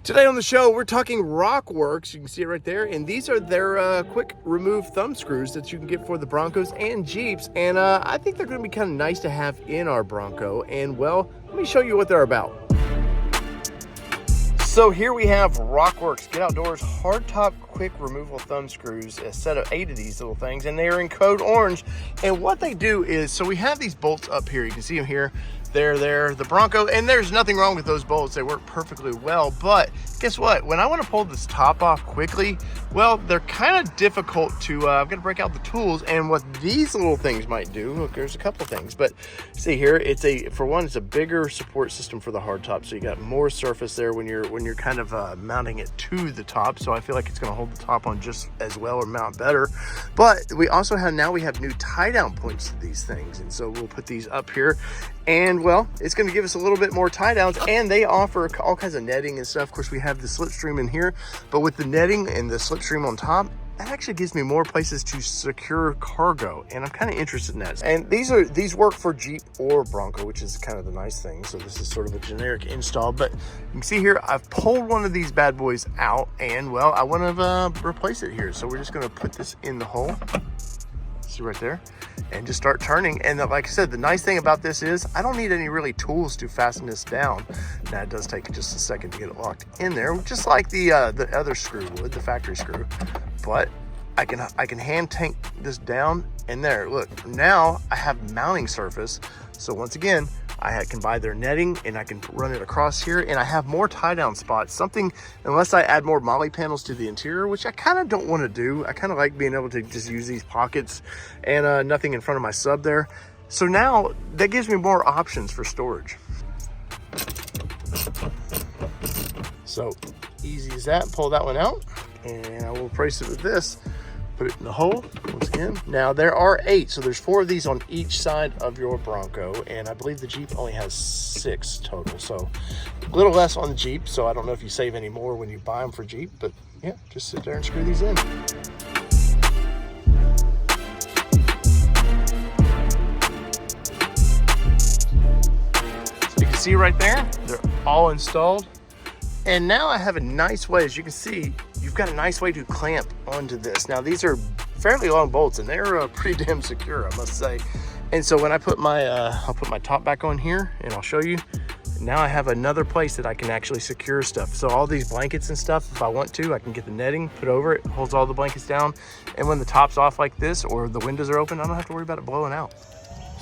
Today on the show, we're talking Rockworkx. You can see it right there. And these are their quick remove thumb screws that you can get for the Broncos and Jeeps. And I think they're going to be kind of nice to have in our Bronco. And well, let me show you what they're about. So here we have Rockworkx Get Outdoors hardtop quick removal thumb screws, a set of 8 of these little things, and they are in code orange. And what they do is, so we have these bolts up here. You can see them here. They're there, the Bronco, and there's nothing wrong with those bolts. They work perfectly well, but guess what? When I want to pull this top off quickly, well, they're kind of difficult to, I'm gonna break out the tools, and what these little things might do, look, there's a couple things, but see here, it's for one, it's a bigger support system for the hardtop, so you got more surface there when you're kind of mounting it to the top, so I feel like it's gonna hold the top on just as well or mount better. But we also have, now we have new tie down points to these things, and so we'll put these up here. And well, it's going to give us a little bit more tie downs, and they offer all kinds of netting and stuff. Of course, we have the slipstream in here, but with the netting and the slipstream on top, that actually gives me more places to secure cargo, and I'm kind of interested in that. And these work for Jeep or Bronco, which is kind of the nice thing. So this is sort of a generic install, but you can see here, I've pulled one of these bad boys out, and well, I want to replace it here. So we're just going to put this in the hole. See right there, and just start turning. And like I said, the nice thing about this is I don't need any really tools to fasten this down. Now it does take just a second to get it locked in there, just like the other screw would, the factory screw. But I can hand tank this down, and there, look, now I have mounting surface. So once again, I can buy their netting, and I can run it across here, and I have more tie down spots. Something, unless I add more molly panels to the interior, which I kind of don't want to do. I kind of like being able to just use these pockets and nothing in front of my sub there. So now that gives me more options for storage. So easy as that. Pull that one out, and I will replace it with this. Put it in the hole once again. Now there are 8, so there's 4 of these on each side of your Bronco, and I believe the Jeep only has 6 total, so a little less on the Jeep. So I don't know if you save any more when you buy them for Jeep, but yeah, just sit there and screw these in. So you can see right there, they're all installed. And now I have a nice way, as you can see, you've got a nice way to clamp onto this. Now these are fairly long bolts, and they're pretty damn secure, I must say. And so when I put my, I'll put my top back on here, and I'll show you. Now I have another place that I can actually secure stuff. So all these blankets and stuff, if I want to, I can get the netting, put over it, holds all the blankets down. And when the top's off like this, or the windows are open, I don't have to worry about it blowing out.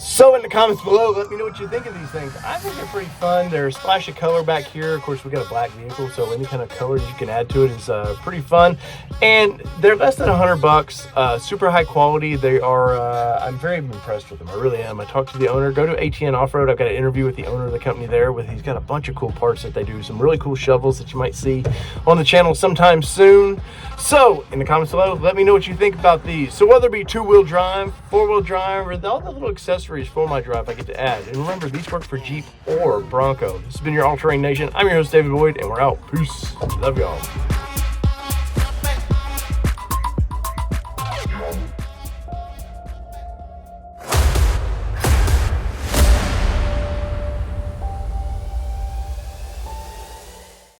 So in the comments below, let me know what you think of these things. I think they're pretty fun. There's a splash of color back here. Of course, we got a black vehicle, so any kind of color you can add to it is pretty fun. And they're less than $100, super high quality. They are, I'm very impressed with them. I really am. I talked to the owner. Go to ATN Offroad. I've got an interview with the owner of the company there. He's got a bunch of cool parts that they do. Some really cool shovels that you might see on the channel sometime soon. So in the comments below, let me know what you think about these. So whether it be 2-wheel drive, 4-wheel drive, or all the little accessories for my drive I get to add. And remember, these work for Jeep or Bronco. This has been your All Terrain Nation. I'm your host, David Boyd, and we're out. Peace. Love y'all.